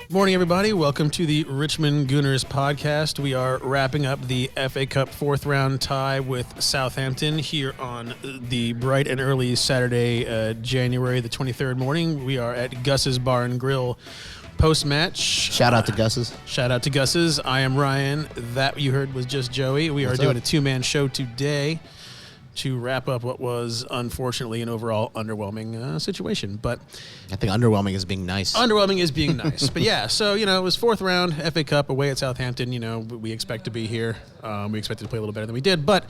Morning, everybody. Welcome to the Richmond Gooners podcast. We are wrapping up the FA Cup fourth round tie with Southampton here on the bright and early Saturday, January the 23rd morning. We are at Gus's Bar and Grill post-match. Shout out to Gus's. Shout out to Gus's. I am Ryan. That you heard was just Joey. We are doing a two-man show today to wrap up what was, unfortunately, an overall underwhelming situation. But I think underwhelming is being nice. Underwhelming is being nice. But yeah, so, it was fourth round FA Cup away at Southampton. We expect to be here. We expected to play a little better than we did. But,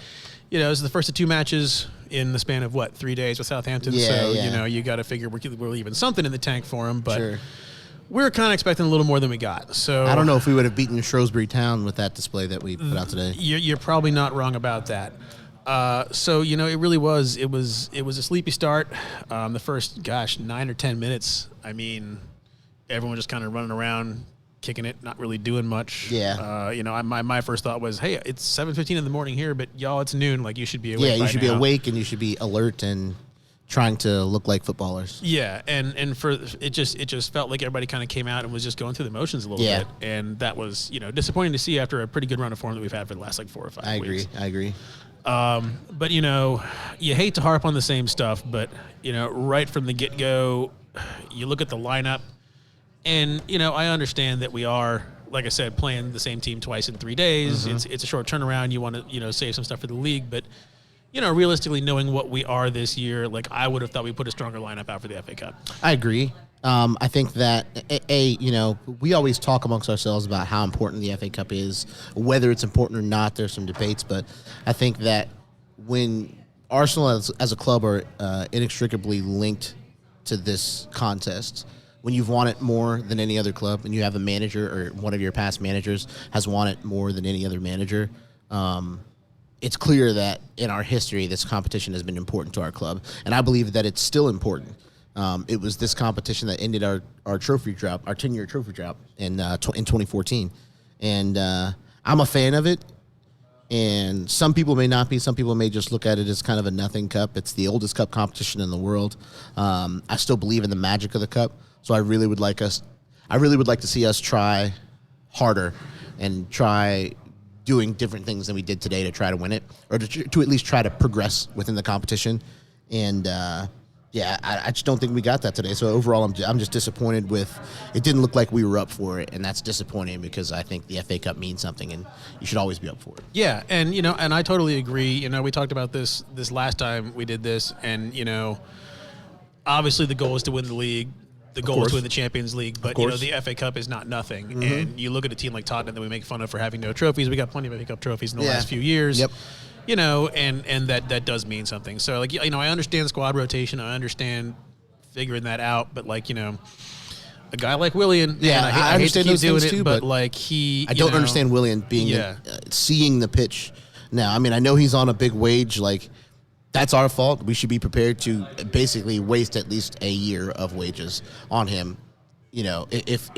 this is the first of two matches in the span of, 3 days with Southampton. You got to figure we're leaving something in the tank for them. But sure. We're kind of expecting a little more than we got. So I don't know if we would have beaten Shrewsbury Town with that display that we put out today. You're probably not wrong about that. It really was. It was a sleepy start. The first, 9 or 10 minutes. I mean, everyone just kind of running around, kicking it, not really doing much. Yeah. My first thought was, hey, it's 7:15 in the morning here, but y'all, it's noon. Like, you should be awake. Yeah, you should be awake and you should be alert and trying to look like footballers. Yeah, and for it just felt like everybody kind of came out and was just going through the motions a little bit, and that was disappointing to see after a pretty good run of form that we've had for the last 4 or 5 weeks. I agree. But you hate to harp on the same stuff, but right from the get-go, you look at the lineup, and I understand that we are, like I said, playing the same team twice in 3 days. Mm-hmm. It's a short turnaround. You want to save some stuff for the league, but realistically, knowing what we are this year, I would have thought we put a stronger lineup out for the FA Cup. I agree. I think that, we always talk amongst ourselves about how important the FA Cup is, whether it's important or not. There's some debates, but I think that when Arsenal as a club are inextricably linked to this contest, when you've won it more than any other club and you have a manager or one of your past managers has won it more than any other manager, it's clear that in our history, this competition has been important to our club, and I believe that it's still important. It was this competition that ended our trophy drought, our 10-year trophy drought in 2014, and I'm a fan of it. And some people may not be. Some people may just look at it as kind of a nothing cup. It's the oldest cup competition in the world. I still believe in the magic of the cup, so I really would like to see us try harder and try doing different things than we did today to try to win it, or to at least try to progress within the competition. And I just don't think we got that today. So overall, I'm just disappointed with. It didn't look like we were up for it, and that's disappointing because I think the FA Cup means something, and you should always be up for it. Yeah, and and I totally agree. We talked about this last time we did this, and obviously the goal is to win the league. The goal is to win the Champions League, but the FA Cup is not nothing. Mm-hmm. And you look at a team like Tottenham that we make fun of for having no trophies. We got plenty of FA Cup trophies in the last few years. Yep. And that does mean something. So I understand squad rotation. I understand figuring that out. But a guy like Willian, I understand hate to keep doing it, too, but I don't understand Willian being seeing the pitch now. I mean, I know he's on a big wage. That's our fault. We should be prepared to basically waste at least a year of wages on him. If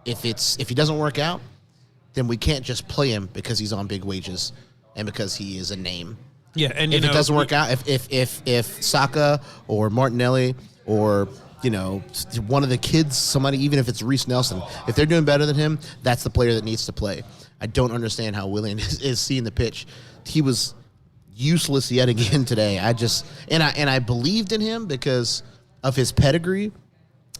he doesn't work out, then we can't just play him because he's on big wages and because he is a name. Yeah, and if it doesn't work out, if Saka or Martinelli or one of the kids, somebody, even if it's Reece Nelson, if they're doing better than him, that's the player that needs to play. I don't understand how Willian is seeing the pitch. He was useless yet again today. I believed in him because of his pedigree.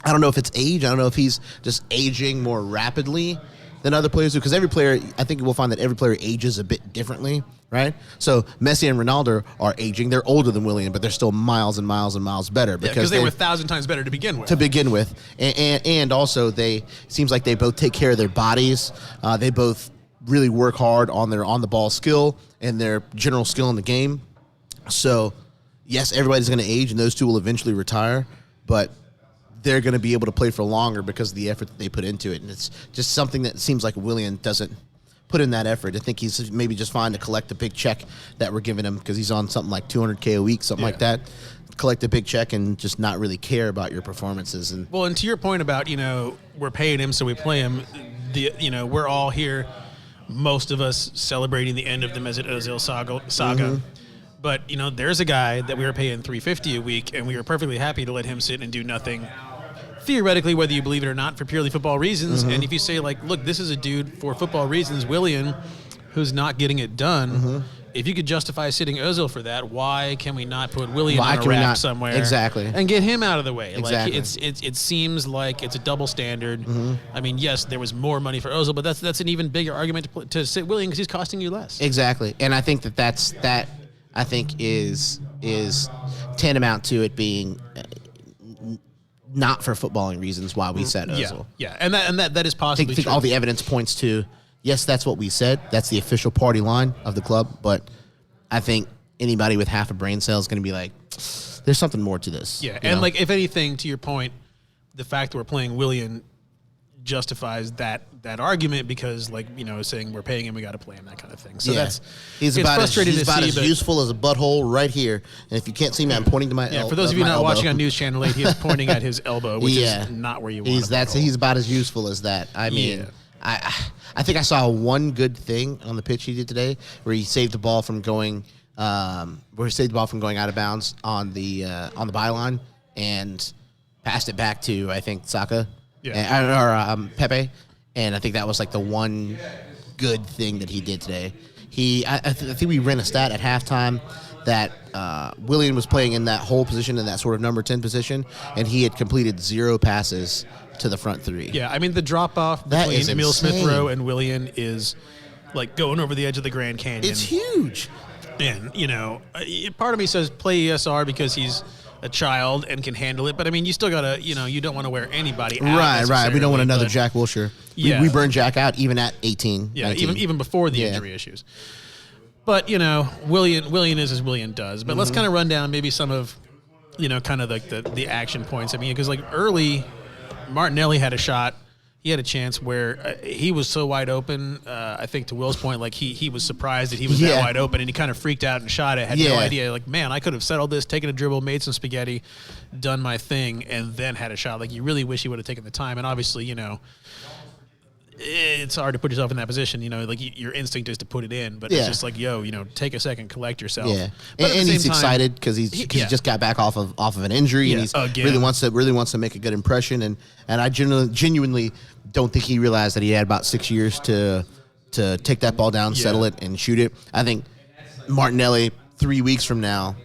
I don't know if it's age. I don't know if he's just aging more rapidly than other players do, because every player, I think we'll find that every player ages a bit differently, right? So Messi and Ronaldo are aging. They're older than Willian, but they're still miles and miles and miles better because they were 1,000 times better to begin with. And also seems like they both take care of their bodies. They both really work hard on their on-the-ball skill and their general skill in the game. So, yes, everybody's going to age, and those two will eventually retire, but they're going to be able to play for longer because of the effort that they put into it. And it's just something that seems like Willian doesn't put in that effort. I think he's maybe just fine to collect the big check that we're giving him because he's on something like $200K a week, something like that. Collect a big check and just not really care about your performances. And to your point about, we're paying him so we play him, we're all here, most of us celebrating the end of the Mesut Ozil saga. Mm-hmm. But, there's a guy that we were paying $350 a week, and we were perfectly happy to let him sit and do nothing theoretically, whether you believe it or not, for purely football reasons. And if you say, like, look, this is a dude for football reasons, Willian, who's not getting it done. If you could justify sitting Ozil for that, why can we not put Willian on a rack somewhere and get him out of the way? Exactly. Like it seems like it's a double standard. I mean, yes, there was more money for Ozil, but that's an even bigger argument to sit Willian because he's costing you less. Exactly, and I think that I think is tantamount to it being not for footballing reasons why we said Ozil. Yeah, and that is possibly I think true. all the evidence points to. Yes, that's what we said. That's the official party line of the club. But I think anybody with half a brain cell is going to be like, there's something more to this. Yeah, and like if anything, to your point, the fact that we're playing Willian justifies that argument because, like, saying we're paying him, we got to play him, that kind of thing. So he's about as useful as a butthole right here. And if you can't see me, I'm pointing to my elbow. Yeah, for those of you not watching on News Channel 8, he is pointing at his elbow, which is not where you want he's about as useful as that. I mean, I think I saw one good thing on the pitch he did today, where he saved the ball from going, out of bounds on the byline and passed it back to, I think, Saka or Pepe, and I think that was like the one good thing that he did today. I think we ran a stat at halftime that Willian was playing in that whole position, in that sort of number 10 position, and he had completed 0 passes to the front 3. Yeah, I mean, the drop-off between Emile Smith-Rowe and Willian is like going over the edge of the Grand Canyon. It's huge. And, part of me says play ESR because he's a child and can handle it. But, I mean, you still got to, you don't want to wear anybody out. Right. We don't want another Jack Wilshere. Yeah. We burned Jack out even at 18. Yeah, 19. even before the injury issues. But, Willian is as Willian does. But let's kind of run down maybe some of, kind of like the action points. I mean, because, like, early Martinelli had a shot. He had a chance where he was so wide open. I think to Will's point, like he was surprised that he was that wide open, and he kind of freaked out and shot it. Had no idea. Like, man, I could have settled this, taken a dribble, made some spaghetti, done my thing, and then had a shot. Like, you really wish he would have taken the time. And obviously, it's hard to put yourself in that position. Like your instinct is to put it in, but it's just like, take a second, collect yourself. Yeah, but and he's excited because he just got back off of an injury, and he's really wants to make a good impression. And I genuinely don't think he realized that he had about 6 years to take that ball down, settle it, and shoot it. I think Martinelli 3 weeks from now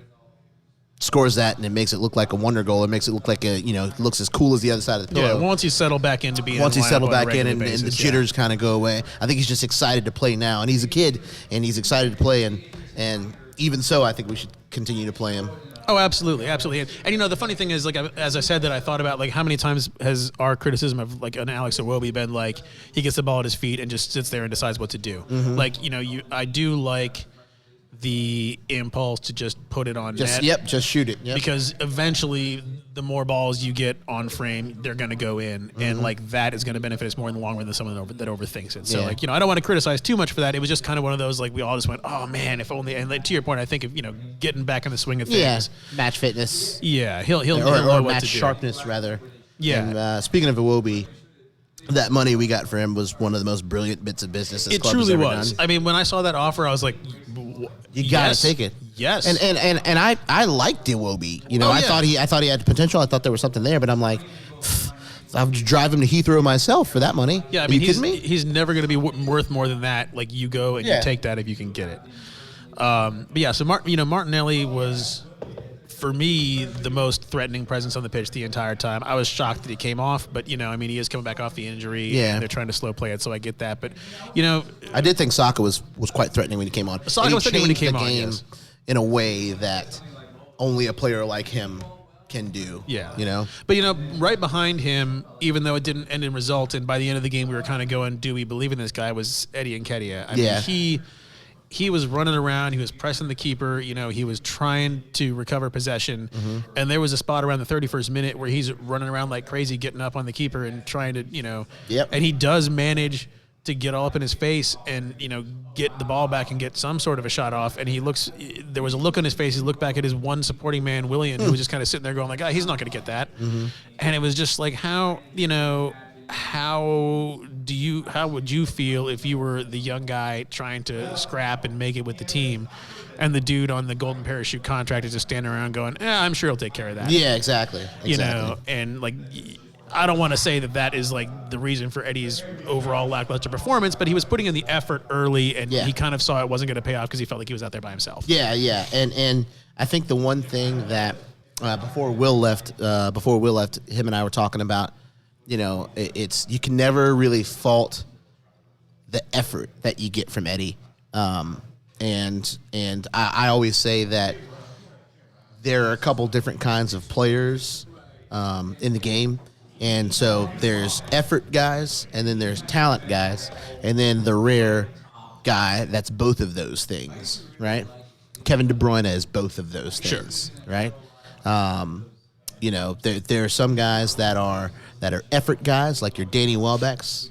scores that, and it makes it look like a wonder goal. It makes it look like looks as cool as the other side of the pillow. Yeah, once you settle back into being and the jitters kind of go away. I think he's just excited to play now, and he's a kid, and he's excited to play, and even so, I think we should continue to play him. Oh, absolutely. And the funny thing is, like, as I said, that I thought about, like, how many times has our criticism of, like, an Alex Iwobi been like he gets the ball at his feet and just sits there and decides what to do. Like, I do like the impulse to just put it on net. Just shoot it. Yep. Because eventually, the more balls you get on frame, they're going to go in, and like that is going to benefit us more in the long run than someone that overthinks it. So like, I don't want to criticize too much for that. It was just kind of one of those, like, we all just went, oh man, if only. And like, to your point, I think of getting back in the swing of things. Yeah, match fitness. Yeah, he'll know or what match to do. sharpness rather. Yeah. And speaking of Iwobi, that money we got for him was one of the most brilliant bits of business this club has ever done. It truly was. I mean, when I saw that offer, I was like, you gotta take it. Yes. And I liked Iwobi. I thought he had potential. I thought there was something there, but I'm like, I would drive him to Heathrow myself for that money. Yeah, I mean, he's never going to be worth more than that. Like, you go and you take that if you can get it. But yeah, so Martinelli was, for me, the most threatening presence on the pitch the entire time. I was shocked that he came off, but I mean, he is coming back off the injury, and they're trying to slow play it, so I get that. But I did think Saka was quite threatening when he came on. Saka was threatening when he came on, yes. In a way that only a player like him can do. Yeah. But right behind him, even though it didn't end in result, and by the end of the game we were kind of going, do we believe in this guy, was Eddie Nketiah. I mean, he was running around, he was pressing the keeper, he was trying to recover possession, and there was a spot around the 31st minute where he's running around like crazy, getting up on the keeper and trying to, and he does manage to get all up in his face and, get the ball back and get some sort of a shot off, and there was a look on his face, he looked back at his one supporting man, Willian, who was just kind of sitting there going like, he's not going to get that, and it was just like, how would you feel if you were the young guy trying to scrap and make it with the team, and the dude on the golden parachute contract is just standing around going, I'm sure he'll take care of that. Yeah, exactly. And like, I don't want to say that is like the reason for Eddie's overall lackluster performance, but he was putting in the effort early, and he kind of saw it wasn't going to pay off because he felt like he was out there by himself. Yeah. And I think the one thing that before Will left, him and I were talking about, it's you can never really fault the effort that you get from Eddie. And I always say that there are a couple different kinds of players in the game. And so there's effort guys, and then there's talent guys, and then the rare guy that's both of those things, right? Kevin De Bruyne is both of those things, right? There are some guys that are effort guys, like your Danny Welbecks,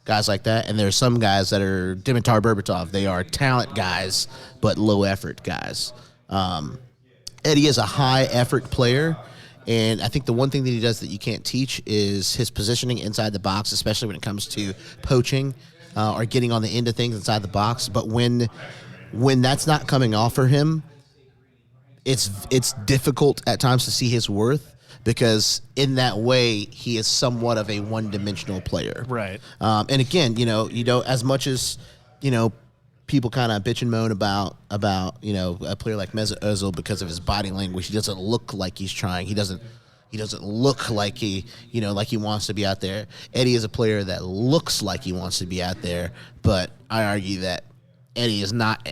guys like that, and there's some guys that are Dimitar Berbatov. They are talent guys, but low effort guys. Eddie is a high effort player. And I think the one thing that he does that you can't teach is his positioning inside the box, especially when it comes to poaching or getting on the end of things inside the box. But when that's not coming off for him, it's difficult at times to see his worth, because in that way he is somewhat of a one-dimensional player. Right. And again, as much as people kind of bitch and moan about a player like Mesut Ozil because of his body language. He doesn't look like he's trying. He doesn't look like he wants to be out there. Eddie is a player that looks like he wants to be out there, but I argue that Eddie is not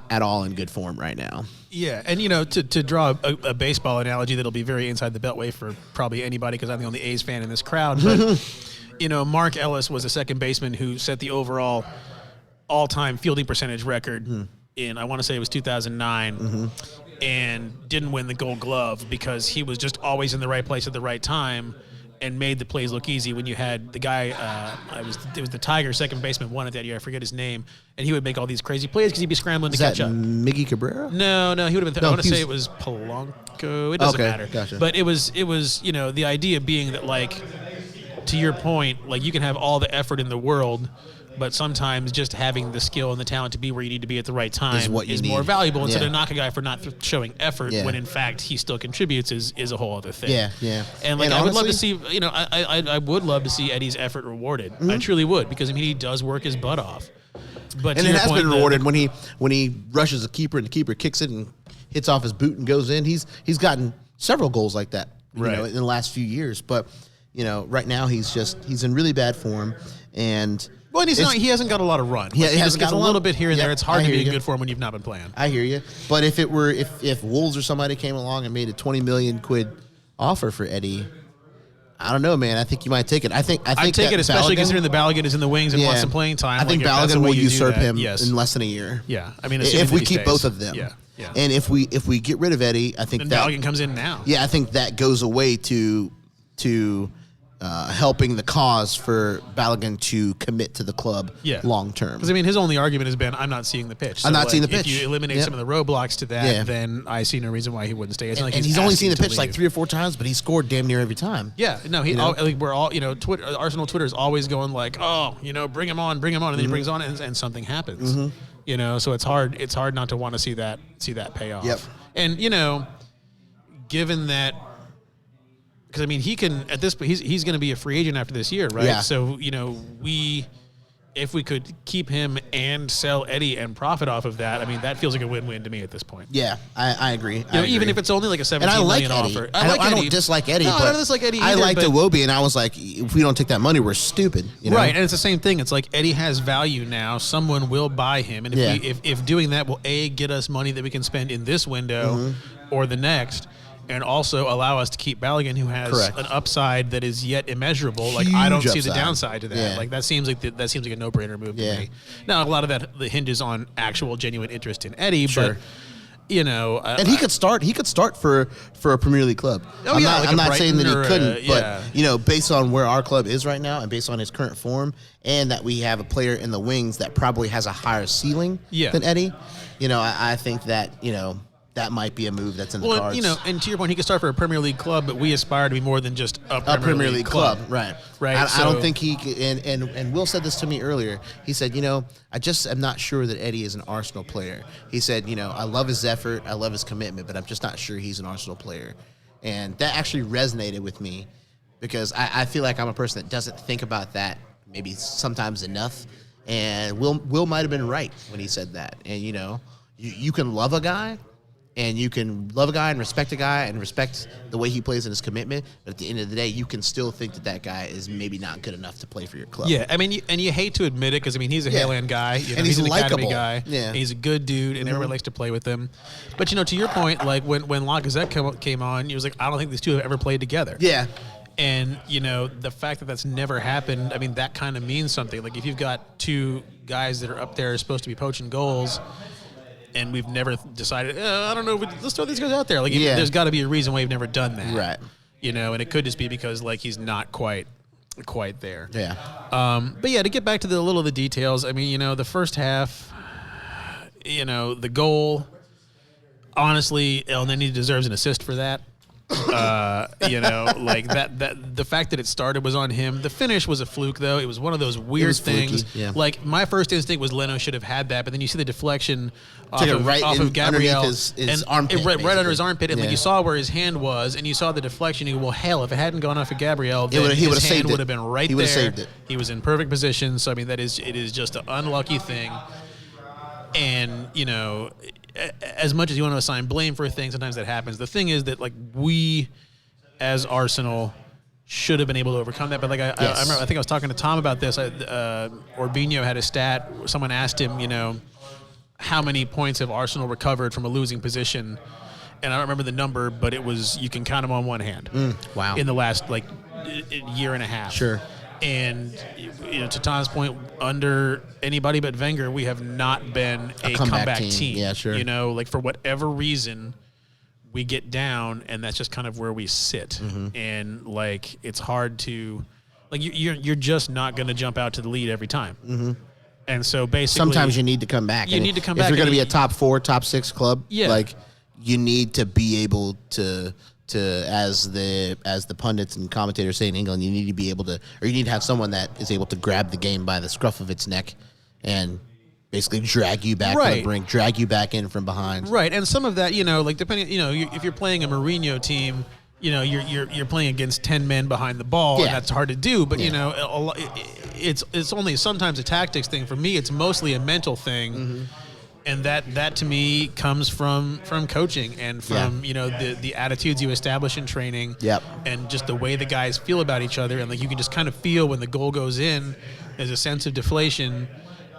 at all in good form right now. Yeah, and to draw a baseball analogy that'll be very inside the beltway for probably anybody, because I'm the only A's fan in this crowd, but Mark Ellis was a second baseman who set the overall all-time fielding percentage record in, I want to say it was 2009, and didn't win the Gold Glove because he was just always in the right place at the right time and made the plays look easy. When you had the guy, it was the Tiger second baseman won it that year. I forget his name, and he would make all these crazy plays because he'd be scrambling to catch up. Miggy Cabrera? No, he would have been. I want to say it was Polanco. It doesn't matter. Gotcha. But it was the idea being that, like, to your point, like, you can have all the effort in the world, but sometimes just having the skill and the talent to be where you need to be at the right time is more valuable. Instead of knock a guy for not showing effort when in fact he still contributes is a whole other thing. Yeah. And I would love to see, I would love to see Eddie's effort rewarded. I truly would, because he does work his butt off. But and it has been rewarded when he rushes a keeper and the keeper kicks it and hits off his boot and goes in. He's gotten several goals like that, in the last few years. But right now he's in really bad form, and. Well, and he hasn't got a lot of run. Yeah, he just gets a little bit here and there. It's hard to be in good form when you've not been playing. I hear you. But if Wolves or somebody came along and made a 20 million quid offer for Eddie, I don't know, man. I think you might take it. I'd take it, especially considering the Balogun is in the wings and wants some playing time. I think Balogun will usurp him in less than a year. Yeah, I mean, if we keep both of them. Yeah. And if we get rid of Eddie, I think then Balogun comes in now. Yeah, I think that goes away to helping the cause for Balogun to commit to the club long term. Because his only argument has been, I'm not seeing the pitch. So I'm not seeing the pitch. If you eliminate some of the roadblocks to that, then I see no reason why he wouldn't stay. It's and he's only seen the pitch like 3 or 4 times, but he scored damn near every time. Yeah, no, we're all Twitter, Arsenal Twitter is always going like, bring him on, and then he brings on and something happens. So it's hard not to want to see that pay off. Yep. And given that. Because he can at this point he's going to be a free agent after this year, right? Yeah. So if we could keep him and sell Eddie and profit off of that, that feels like a win-win to me at this point. Yeah, I agree. Even if it's only like a 17 million offer. I don't dislike Eddie. No, I don't dislike Eddie. I liked Iwobi, and I was like, if we don't take that money, we're stupid. Right, and it's the same thing. It's like Eddie has value now. Someone will buy him, and if doing that will get us money that we can spend in this window or the next. And also allow us to keep Balogun, who has an upside that is yet immeasurable. Like, I don't see the downside to that. Yeah. Like, that seems like a no-brainer move to me. Now, a lot of that hinges on actual genuine interest in Eddie, but and he could start for a Premier League club. I'm not saying that he couldn't, but based on where our club is right now and based on his current form, and that we have a player in the wings that probably has a higher ceiling than Eddie, I think that that might be a move that's in the cards. And to your point, he could start for a Premier League club, but we aspire to be more than just a Premier League club. Right. I don't think he could, and Will said this to me earlier. He said, I just am not sure that Eddie is an Arsenal player. He said, I love his effort, I love his commitment, but I'm just not sure he's an Arsenal player. And that actually resonated with me because I feel like I'm a person that doesn't think about that maybe sometimes enough. And Will might have been right when he said that. And, you can love a guy, and you can love a guy and respect a guy and respect the way he plays and his commitment. But at the end of the day, you can still think that guy is maybe not good enough to play for your club. Yeah, I mean, you hate to admit it because, he's a Haaland guy. And he's an academy likable. guy. Yeah. He's a good dude, and everybody likes to play with him. But, to your point, like when Lacazette came on, you was like, I don't think these two have ever played together. Yeah. And, the fact that that's never happened, that kind of means something. Like, if you've got two guys that are up there supposed to be poaching goals, and we've never decided, I don't know, let's throw these guys out there. Like, there's got to be a reason why we've never done that. Right. And it could just be because, like, he's not quite there. Yeah. But, yeah, to get back to the little of the details, the first half, the goal, honestly, El Neni deserves an assist for that. Like that the fact that it started was on him. The finish was a fluke, though. It was one of those weird things. Yeah. Like, my first instinct was Leno should have had that, but then you see the deflection off right of Gabriel, his armpit, right under his armpit, and yeah. like you saw where his hand was, and you saw the deflection. You go, well, hell, if it hadn't gone off of Gabriel, then he his saved hand it. would have been right he there. He would have saved it. He was in perfect position. So it is just an unlucky thing, and as much as you want to assign blame for a thing, sometimes that happens. The thing is that, like, we as Arsenal should have been able to overcome that. But like I remember, I think I was talking to Tom about this. Orbinho had a stat. Someone asked him, how many points have Arsenal recovered from a losing position? And I don't remember the number, but it was, you can count them on one hand. Wow. In the last year and a half. Sure. And to Tom's point, under anybody but Wenger, we have not been a comeback team. Yeah, sure. Like, for whatever reason, we get down, and that's just kind of where we sit. And like, it's hard to, like, you're just not going to jump out to the lead every time. And so basically, sometimes you need to come back. You need to come if back. If you're going to be a top 4, top 6 club, yeah. You need to be able to as the pundits and commentators say in England, you need to be able to, or you need to have someone that is able to grab the game by the scruff of its neck and basically drag you back from the brink, drag you back in from behind. Right, and some of that, like, depending, if you're playing a Mourinho team, you're playing against 10 men behind the ball, and that's hard to do. But it's only sometimes a tactics thing. For me, it's mostly a mental thing. And that to me comes from coaching and from the attitudes you establish in training, and just the way the guys feel about each other. And like, you can just kind of feel when the goal goes in, there's a sense of deflation,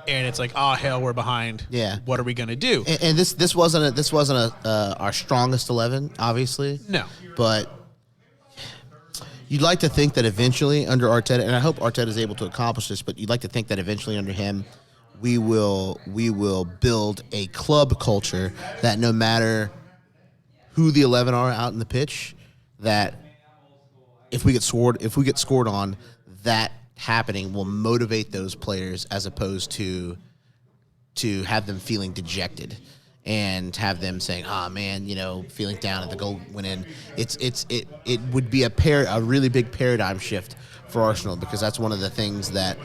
and it's like, oh hell, we're behind. Yeah, what are we gonna do? And this wasn't our strongest 11, obviously. No, but you'd like to think that eventually under Arteta, and I hope Arteta is able to accomplish this, but you'd like to think that eventually under him, we will build a club culture that no matter who the 11 are out in the pitch, that if we get scored on, that happening will motivate those players as opposed to have them feeling dejected and have them saying, man, feeling down at the goal went in. It would be a really big paradigm shift for Arsenal, because that's one of the things that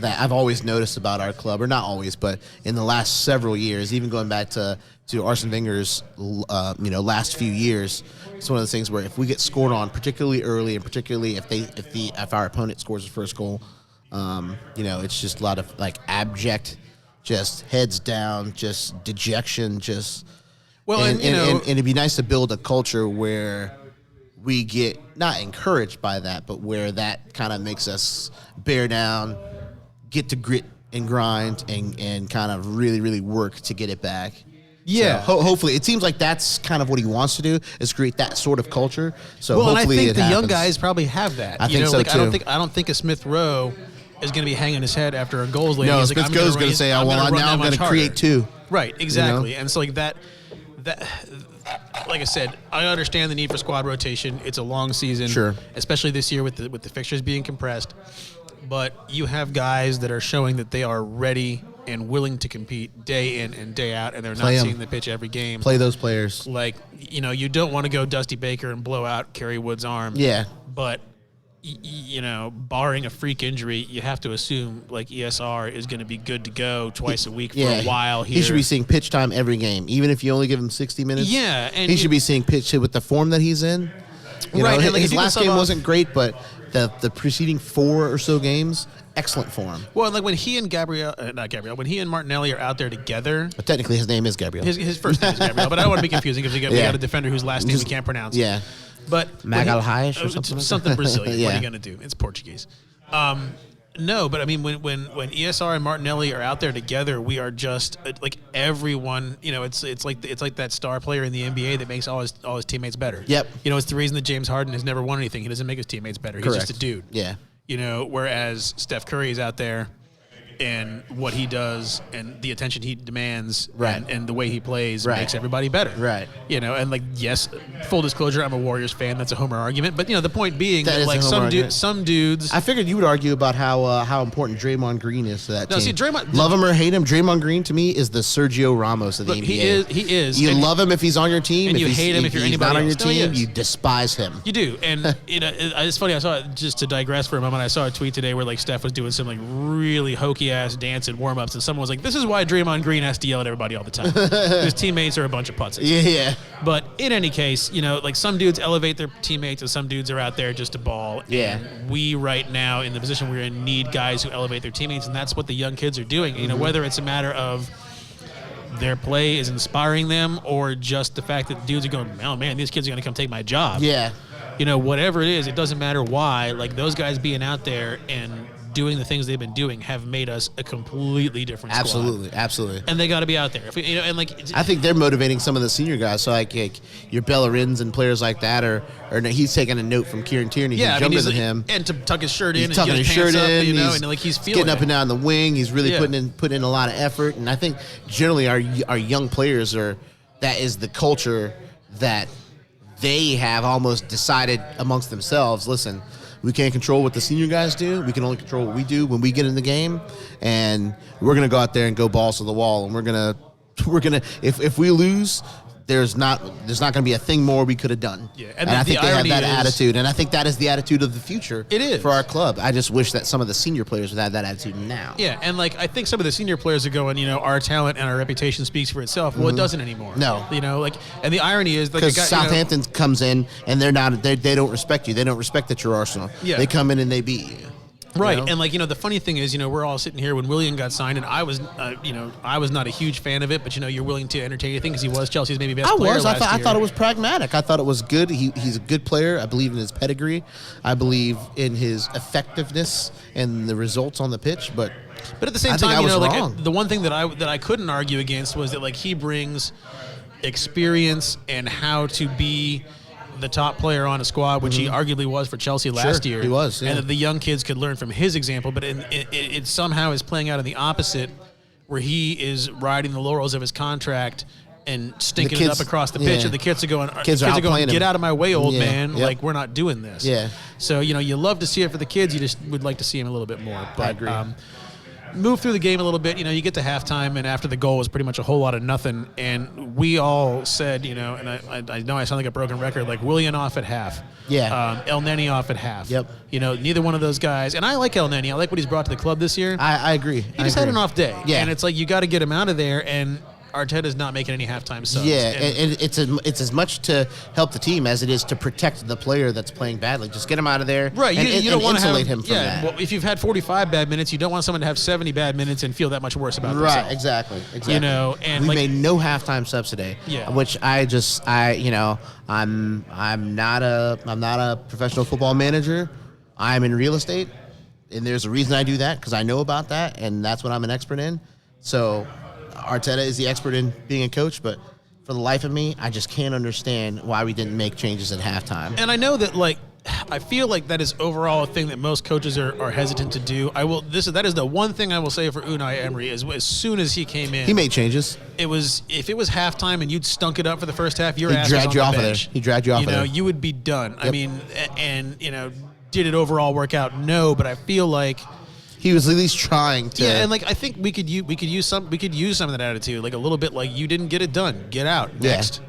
I've always noticed about our club, or not always, but in the last several years, even going back to Arsene Wenger's last few years, it's one of those things where if we get scored on, particularly early, and particularly if our opponent scores the first goal, it's just a lot of like abject, just heads down, just dejection, just. Well, and it'd be nice to build a culture where we get not encouraged by that, but where that kind of makes us bear down, get to grit and grind, and kind of really, really work to get it back. Yeah. So hopefully, it seems like that's kind of what he wants to do, is create that sort of culture. So well, hopefully, and I think it happens. young guys probably have that. I think so too. I don't think a Smith Rowe is going to be hanging his head after a goal's laid. No, He's Smith Rowe's going to say, now I'm going to create 2. Right. Exactly. And so like that. Like I said, I understand the need for squad rotation. It's a long season, sure, especially this year with the fixtures being compressed. But you have guys that are showing that they are ready and willing to compete day in and day out, and they're not seeing the pitch every game. Play those players. Like, you don't want to go Dusty Baker and blow out Kerry Wood's arm. Yeah. But barring a freak injury, you have to assume like ESR is going to be good to go twice a week for a while here. He should be seeing pitch time every game, even if you only give him 60 minutes. Yeah, and he should be seeing pitch with the form that he's in. You Right, know, and, like, his if you can last sub game off- wasn't great, but the preceding 4 or so games, excellent form. Well, like when he and when he and Martinelli are out there together, But technically, his name is Gabriel. his first name is Gabriel, but I don't want to be confusing because we got a defender whose last name we can't pronounce. Yeah. But Magalhães or something? something Brazilian. Yeah. What are you gonna do? It's Portuguese. No, but I mean, when ESR and Martinelli are out there together, we are just like everyone. You know, it's like that star player in the NBA that makes all his teammates better. Yep. You know, it's the reason that James Harden has never won anything. He doesn't make his teammates better. He's Correct. just a dude. Yeah. You know, whereas Steph Curry is out there, and what he does and the attention he demands, Right. and the way he plays Right. makes everybody better. Right. You know, and like, yes, full disclosure, I'm a Warriors fan. That's a homer argument, but you know, the point being That that is a like homer argument. some dudes. I figured you would argue about how important Draymond Green is to that No, team. see, Draymond- love him or hate him, Draymond Green to me is the Sergio Ramos of the Look, NBA. he is. You And love him if he's on your team, and if you he's, hate him if you're he's anybody not on your else. No, he team. is. You despise him. You do, and you know, it's funny. I saw it, just to digress for a moment. I saw a tweet today where like Steph was doing some like really hokey ass dance and warm ups, and someone was like, "This is why Draymond Green has to yell at everybody all the time. His teammates are a bunch of putzes." Yeah. But in any case, you know, like some dudes elevate their teammates, and some dudes are out there just to ball. Yeah. And we right now in the position we're in need guys who elevate their teammates, and that's what the young kids are doing. You know, whether it's a matter of their play is inspiring them, or just the fact that dudes are going, "Oh man, these kids are going to come take my job." Yeah. You know, whatever it is, it doesn't matter why. Like those guys being out there and doing the things they've been doing have made us a completely different squad. Absolutely. Absolutely. And they got to be out there. If we, you know, and like I think they're motivating some of the senior guys. So like your Bellerin's and players like that, or he's taking a note from Kieran Tierney. yeah, who's I mean, younger than him. and to tuck his shirt in, He's and tucking get his pants shirt up, in. you know, he's and like he's feeling getting up it. and down the wing. He's really Yeah. putting in a lot of effort. And I think generally our young players that is the culture that they have almost decided amongst themselves. Listen, we can't control what the senior guys do. We can only control what we do when we get in the game, and we're gonna go out there and go balls to the wall. And we're gonna if we lose, there's not going to be a thing more we could have done. Yeah, and and I the think they have irony that is- attitude, and I think that is the attitude of the future. It is. for our club. I just wish that some of the senior players would have that attitude now. Yeah, and like I think some of the senior players are going, you know, our talent and our reputation speaks for itself. Well, it doesn't anymore. No. You know, like, and the irony is like a Because guy, you know, Southampton comes in and they don't respect you. They don't respect that you're Arsenal. Yeah. They come in and they beat you. right, know? and like, you know, the funny thing is, you know, we're all sitting here when Willian got signed, and I was, you know, I was not a huge fan of it, but you know, you're willing to entertain anything because he was Chelsea's maybe best player last I year. thought it was pragmatic. I thought it was good. He's a good player. I believe in his pedigree. I believe in his effectiveness and the results on the pitch. But But at the same I think time, I you know, was like wrong. the one thing that I couldn't argue against was that like he brings experience and how to be the top player on a squad, which he arguably was for Chelsea last year. he was, yeah. And that the young kids could learn from his example. But it somehow is playing out in the opposite, where he is riding the laurels of his contract and stinking it kids- up across the pitch, yeah. and the kids are going, Kids are going, outplaying get him. out of my way, old Yeah, man. yep. Like, we're not doing this. Yeah. So, you know, you love to see it for the kids. You just would like to see him a little bit more. But, I agree. Move through the game a little bit. You know, you get to halftime, and after the goal was pretty much a whole lot of nothing. And we all said, you know, and I know I sound like a broken record, like Willian off at half. Yeah. El Neni off at half. Yep. You know, neither one of those guys. And I like El Neni. I like what he's brought to the club this year. I agree. He just had an off day. Yeah. And it's like, you got to get him out of there. And Arteta's not making any halftime subs. Yeah, And- and it's as much to help the team as it is to protect the player that's playing badly. Just get him out of there, Right, And, you don't want to insulate have him from that. Well, if you've had 45 bad minutes, you don't want someone to have 70 bad minutes and feel that much worse about Right, themselves. exactly. You know, and we like, made no halftime subs today. Yeah. Which I'm not a professional football manager. I'm in real estate, and there's a reason I do that because I know about that, and that's what I'm an expert in. So Arteta is the expert in being a coach, but for the life of me, I just can't understand why we didn't make changes at halftime. and I know that like I feel like that is overall a thing that most coaches are hesitant to do. That is the one thing I will say for Unai Emery is as soon as he came in, He made changes. if it was halftime and you'd stunk it up for the first half, your He ass was dragged on you the off of bench. there. He dragged you off You of know, there. you would be done. I Yep. mean, and you know, did it overall work out? No, but I feel like. He was at least trying to. Yeah, and like I think we could use some of that attitude, like a little bit like you didn't get it done, get out Yeah. next.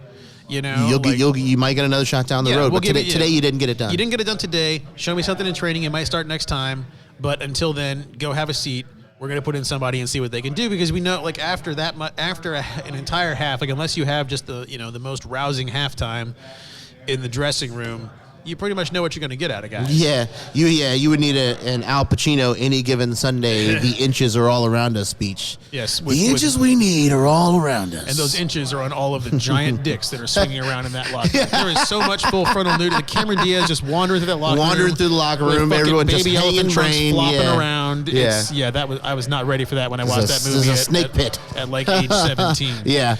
You know, you might get another shot down the Yeah, road, we'll but get today, it, today you didn't get it done. You didn't get it done today. Show me something in training. It might start next time, but until then, go have a seat. We're gonna put in somebody and see what they can do because we know, like after an entire half, like unless you have just the most rousing halftime in the dressing room, you pretty much know what you're going to get out of guys. Yeah, you would need an Al Pacino any given Sunday. The inches are all around us speech. Yes, the inches we need are all around us, and those inches are on all of the giant dicks that are swinging around in that locker room. There is so much full frontal nudity. Cameron Diaz just wandering through that locker room. Through the locker room, everyone just hanging brain, flopping around. Yeah, that was I was not ready for that when I watched that movie. It's a snake pit at like age 17. Yeah.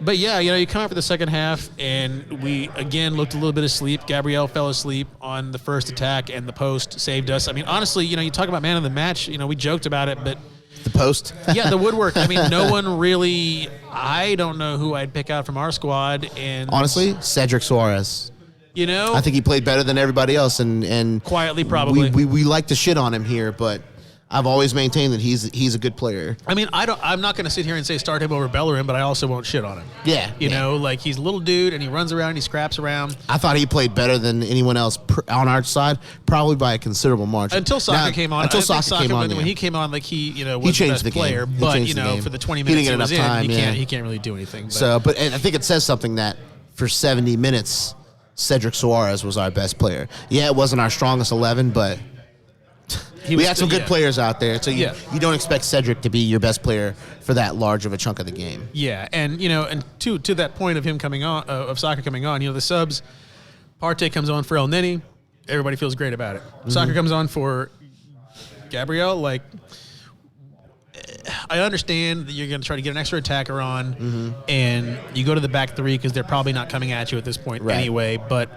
But yeah, you come out for the second half, and we again looked a little bit asleep. Gabrielle fell asleep on the first attack, and the post saved us. I mean, honestly, you talk about man of the match. We joked about it, but the post. Yeah, the woodwork. I mean, no one really. I don't know who I'd pick out from our squad. And honestly, Cedric Suarez. I think he played better than everybody else, and quietly probably. We like to shit on him here, but I've always maintained that he's a good player. I mean, I'm not going to sit here and say start him over Bellerin, but I also won't shit on him. Yeah. Like he's a little dude and he runs around and he scraps around. I thought he played better than anyone else on our side, probably by a considerable margin. Until Saka came on. When he came on, like he was he changed the best player. But for the 20 minutes he was in, he can't really do anything. But I think it says something that for 70 minutes, Cedric Suarez was our best player. Yeah, it wasn't our strongest 11, but we had some good players out there, so you don't expect Cedric to be your best player for that large of a chunk of the game. Yeah, and to that point of him coming on, of Saka coming on, the subs, Partey comes on for El Neni, everybody feels great about it. Mm-hmm. Saka comes on for Gabriel, like I understand that you're going to try to get an extra attacker on, and you go to the back three because they're probably not coming at you at this point anyway. But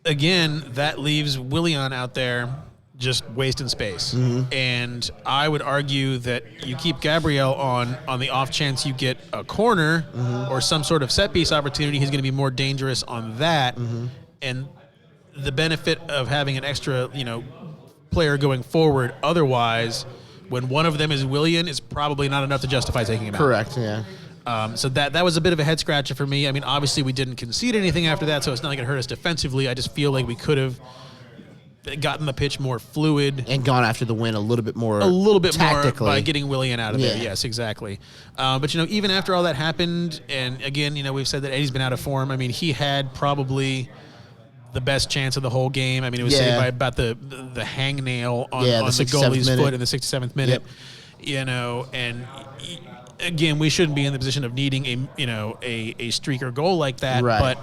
again, that leaves Willian out there just wasting space. And I would argue that you keep Gabriel on the off chance you get a corner or some sort of set piece opportunity. He's going to be more dangerous on that. And the benefit of having an extra, player going forward otherwise, when one of them is Willian, is probably not enough to justify taking him out. Correct, yeah. So that was a bit of a head scratcher for me. I mean, obviously we didn't concede anything after that, so it's not like it hurt us defensively. I just feel like we could have gotten the pitch more fluid and gone after the win a little bit more tactically by getting Willian out of there. Yes, exactly. But even after all that happened, and again, we've said that Eddie's been out of form. I mean, he had probably the best chance of the whole game. I mean, it was saved by about the hangnail on the goalie's foot in the 67th minute. And again, we shouldn't be in the position of needing a streaker goal like that. Right. But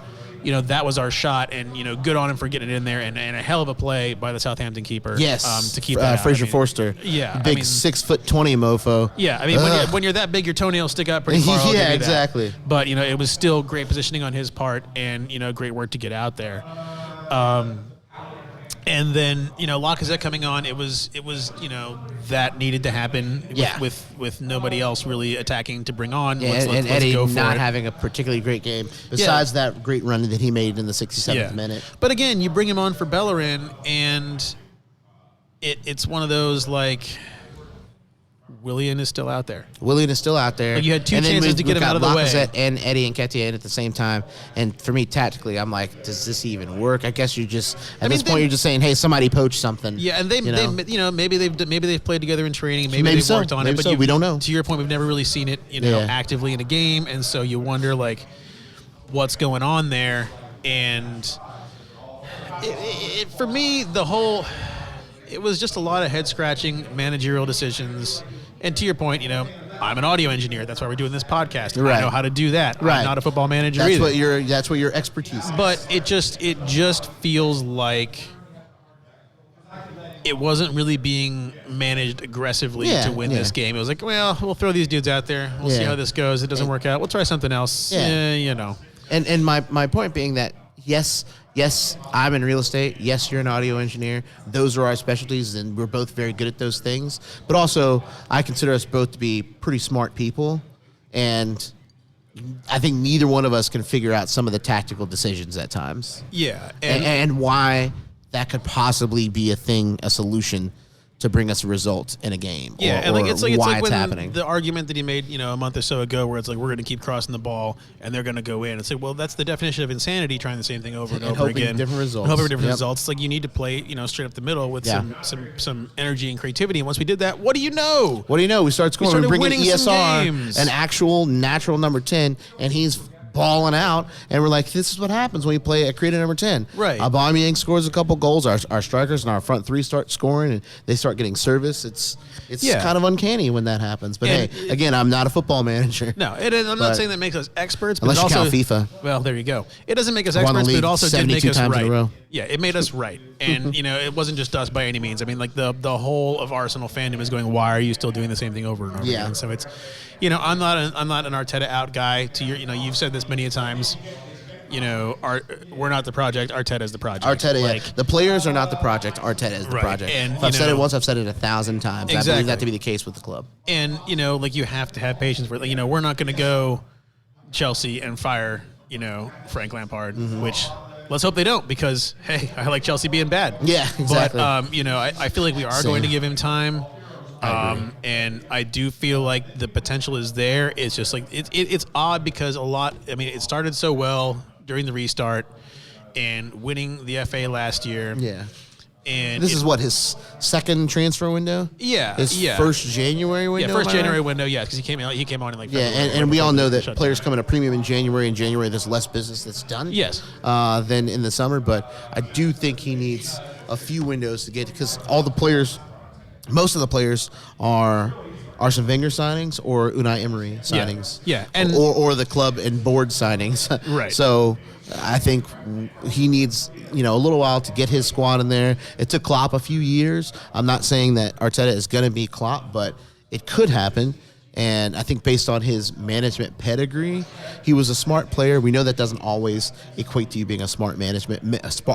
that was our shot, and good on him for getting it in there, and a hell of a play by the Southampton keeper. Yes, to keep that Fraser Forster. Yeah, big 6'20" mofo. Yeah, I mean when you're that big, your toenails stick out pretty far. Yeah, exactly. That. But it was still great positioning on his part, and great work to get out there. And then Lacazette coming on, it was that needed to happen. With nobody else really attacking to bring on. Yeah, let's Eddie go for not it. Having a particularly great game besides that great run that he made in the 67th minute. But again, you bring him on for Bellerin, and it's one of those like. Willian is still out there. Like you had two chances to get him out of the way. Lacazette and Eddie Nketiah in at the same time. And for me, tactically, I'm like, does this even work? I guess you're just at this point you're just saying, hey, somebody poached something. Yeah, and maybe they've played together in training. Maybe they've worked on it. But we don't know. To your point, we've never really seen it, actively in a game, and so you wonder like, what's going on there? And for me, it was just a lot of head scratching managerial decisions. And to your point, I'm an audio engineer. That's why we're doing this podcast. Right. I know how to do that. Right. I'm not a football manager either. That's what your expertise is. But it just feels like it wasn't really being managed aggressively to win this game. It was like, well, we'll throw these dudes out there. We'll see how this goes. It doesn't work out. We'll try something else. And my point being that, yes, I'm in real estate. Yes, you're an audio engineer. Those are our specialties, and we're both very good at those things. But also, I consider us both to be pretty smart people, and I think neither one of us can figure out some of the tactical decisions at times. Yeah. And why that could possibly be a solution to bring us a result in a game. Yeah, and it's like when happening. The argument that he made, a month or so ago, where it's like we're going to keep crossing the ball and they're going to go in. It's like, well, that's the definition of insanity, trying the same thing over and over again, different results. Hope for different results. It's like you need to play, straight up the middle with some energy and creativity. And once we did that, what do you know? We started scoring. We bring in ESR, games. an actual natural number 10, and he's balling out, and we're like, this is what happens when you play a creative number 10. Right. Aubameyang scores a couple goals. Our strikers and our front three start scoring, and they start getting service. It's kind of uncanny when that happens. But hey, again, I'm not a football manager. No, I'm not saying that makes us experts. But unless it you also, count FIFA. Well, there you go. It doesn't make us experts, but it also did make us times in a row. right. Yeah, it made us right. And, it wasn't just us by any means. I mean, like the whole of Arsenal fandom is going, why are you still doing the same thing over and over again? So it's, I'm not an Arteta out guy. To your, you've said this many a times. We're not the project. Arteta's the project. Arteta, the players are not the project. Arteta is the project. And if I've said it once, I've said it 1,000 times. Exactly. I believe that to be the case with the club. And you have to have patience for it. We're not going to go Chelsea and fire Frank Lampard, which let's hope they don't, because hey, I like Chelsea being bad. Yeah, exactly. But I feel like we are going to give him time. And I do feel like the potential is there. It's just like it's odd because it started so well during the restart and winning the FA last year. Yeah. And this is what, his second transfer window? Yeah. His first January window? Yeah, first January window, because he came on in like February. And we all know that players come at a premium in January. In January, there's less business that's done than in the summer. But I do think he needs a few windows to get, because most of the players are Arsene Wenger signings or Unai Emery signings. Yeah. And or the club and board signings. Right. So I think he needs, a little while to get his squad in there. It took Klopp a few years. I'm not saying that Arteta is going to be Klopp, but it could happen. And I think based on his management pedigree, he was a smart player. We know that doesn't always equate to you being a smart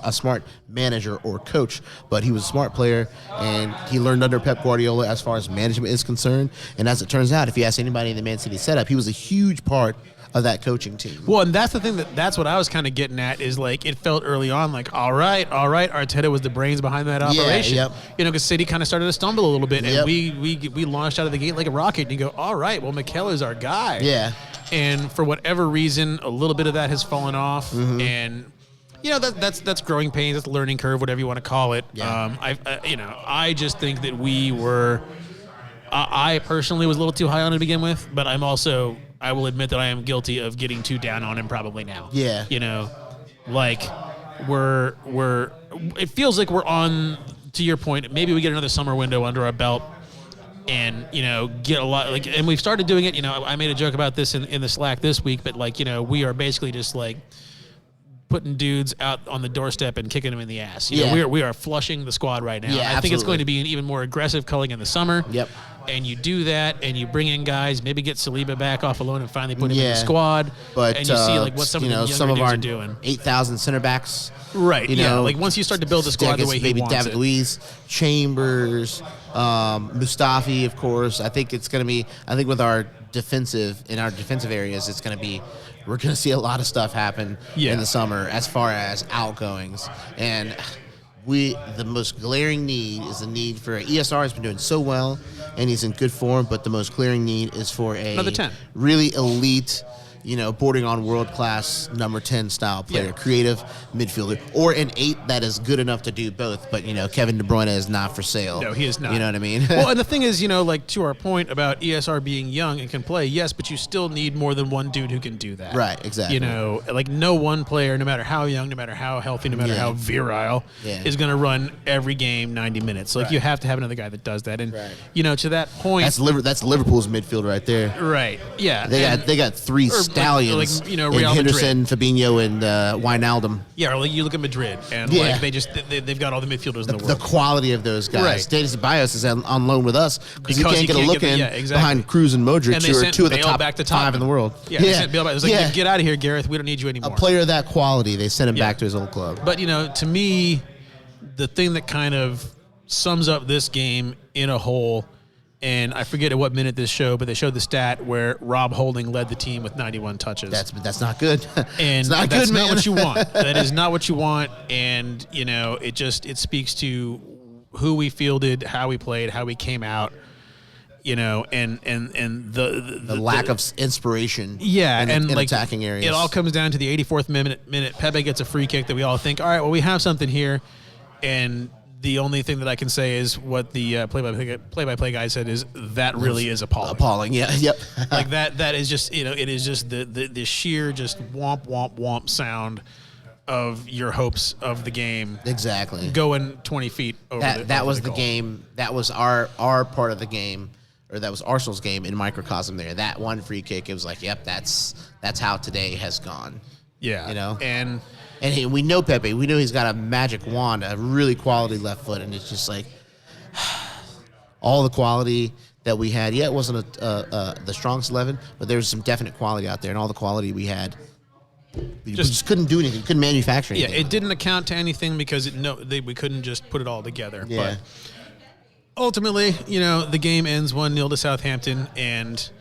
smart manager or coach, but he was a smart player, and he learned under Pep Guardiola as far as management is concerned. And as it turns out, if you ask anybody in the Man City setup, he was a huge part of that coaching team. Well, and that's the thing, that's what I was kind of getting at, is like it felt early on like, all right, Arteta was the brains behind that operation. Because City kind of started to stumble a little bit, and we launched out of the gate like a rocket, and you go, all right, well, Mikel is our guy. Yeah. And for whatever reason, a little bit of that has fallen off, and that's growing pains, that's learning curve, whatever you want to call it. Yeah. I just think that we were. I personally was a little too high on it to begin with, but I will admit that I am guilty of getting too down on him probably now. Yeah. It feels like we're on, to your point, maybe we get another summer window under our belt and, get a lot, and we've started doing it. I made a joke about this in the Slack this week, but we are basically just putting dudes out on the doorstep and kicking them in the ass. We are flushing the squad right now. Yeah, I think it's going to be an even more aggressive culling in the summer. Yep. And you do that, and you bring in guys, maybe get Saliba back off alone and finally put him in the squad. But and you see what some of the younger some of dudes our are doing. 8,000 center backs. Right. Once you start to build the squad the way he maybe wants David Luiz, Chambers, Mustafi, of course. I think it's going to be. I think with our defensive areas, it's going to be. We're going to see a lot of stuff happen in the summer as far as outgoings. And the most glaring need is the need for ESR has been doing so well, and he's in good form, but the most glaring need is for another 10. Really elite, bordering on world-class number 10 style player, creative midfielder, or an 8 that is good enough to do both. But, Kevin De Bruyne is not for sale. No, he is not. You know what I mean? Well, and the thing is, to our point about ESR being young and can play, yes, but you still need more than one dude who can do that. Right, exactly. No one player, no matter how young, no matter how healthy, no matter how virile, is going to run every game 90 minutes. You have to have another guy that does that. And, to that point. That's Liverpool's midfield right there. Right, yeah. They got three stallions. Real Henderson, Madrid. Fabinho, and Wijnaldum. Yeah, or you look at Madrid, and they've got all the midfielders in the world. The quality of those guys. Right. David Ceballos is on loan with us because you can't get a look in behind Cruz and Modric, who are two of the top five in the world. Yeah, they sent Bale back. It was like, get out of here, Gareth. We don't need you anymore. A player of that quality, they sent him back to his old club. But, to me, the thing that kind of sums up this game in a whole, and I forget at what minute this showed, but they showed the stat where Rob Holding led the team with 91 touches. That's not good. And it's not that's good, not man. what you want. That is not what you want. And, it speaks to who we fielded, how we played, how we came out, and the lack of inspiration in attacking areas. It all comes down to the 84th minute. Pepe gets a free kick that we all think, all right, well, we have something here. And The only thing that I can say is what the play-by-play guy said is that really is appalling. Appalling, yeah, yep. Like that is just, it is just the sheer just womp womp womp sound of your hopes of the game. Exactly. Going 20 feet over that was the the goal. game. That was our part of the game, or that was Arsenal's game in microcosm there. That one free kick, it was like, yep, that's how today has gone. Yeah. You know? And we know Pepe. We know he's got a magic wand, a really quality left foot, and it's just like all the quality that we had. Yeah, it wasn't the strongest 11, but there was some definite quality out there, and all the quality we had, we just couldn't do anything. Couldn't manufacture anything. Yeah, it didn't account to anything because we couldn't just put it all together. Yeah. But ultimately, the game ends 1-0 to Southampton, and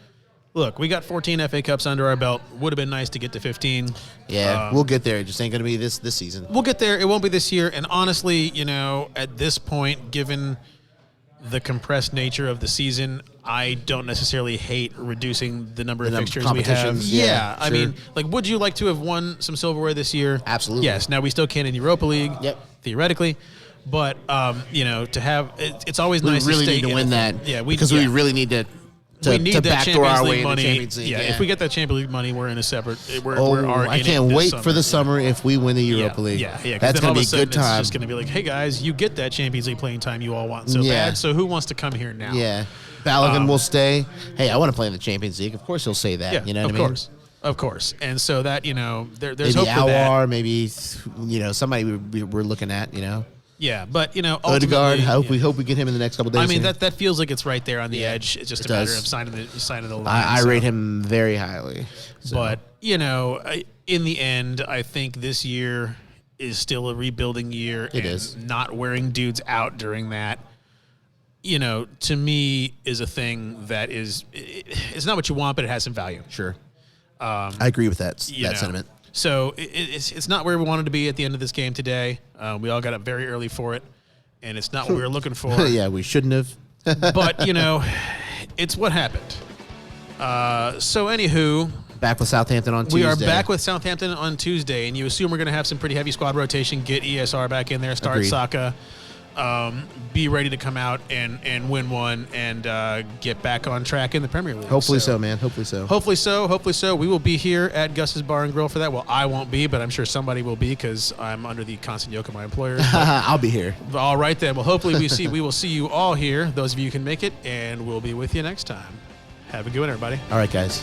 look, we got 14 FA Cups under our belt. Would have been nice to get to 15. Yeah, we'll get there. It just ain't going to be this season. We'll get there. It won't be this year. And honestly, at this point, given the compressed nature of the season, I don't necessarily hate reducing the number of fixtures we have. Yeah, I mean, like, would you like to have won some silverware this year? Absolutely. Yes. Now, we still can in Europa League, theoretically. But, to have it's always nice to really stay need to win that. Yeah, we really need to we need that backdoor Champions our League way into money. Champions League. Yeah, if we get that Champions League money, we're in a separate. I can't wait for the summer if we win the Europa League. Yeah. That's going to be a good time. It's just going to be like, hey guys, you get that Champions League playing time you all want so Yeah. bad. So who wants to come here now? Yeah, Balogun will stay. Hey, I want to play in the Champions League. Of course, he'll say that. Yeah, You know what I mean? Of course. And so that there's Maybe hope for that. Awar, maybe somebody we're looking at. Yeah, but Odegaard. ultimately, We hope we get him in the next couple days. I mean here. that feels like it's right there on the edge. It's just a matter does. of signing the line. I rate him very highly. So. But in the end, I think this year is still a rebuilding year. It is. Not wearing dudes out during that. To me, is a thing that it's not what you want, but it has some value. Sure. I agree with that sentiment. So it's not where we wanted to be at the end of this game today. We all got up very early for it, and it's not what we were looking for. Yeah, we shouldn't have. But, it's what happened. So, anywho. Back with Southampton on Tuesday. We are back with Southampton on Tuesday, and you assume we're going to have some pretty heavy squad rotation, get ESR back in there, start Agreed. Saka, be ready to come out and win one and get back on track in the Premier League. Hopefully so, man. Hopefully so. Hopefully so. We will be here at Gus's Bar and Grill for that. Well, I won't be, but I'm sure somebody will be because I'm under the constant yoke of my employer. I'll be here. All right, then. Well, hopefully we will see you all here, those of you who can make it, and we'll be with you next time. Have a good one, everybody. All right, guys.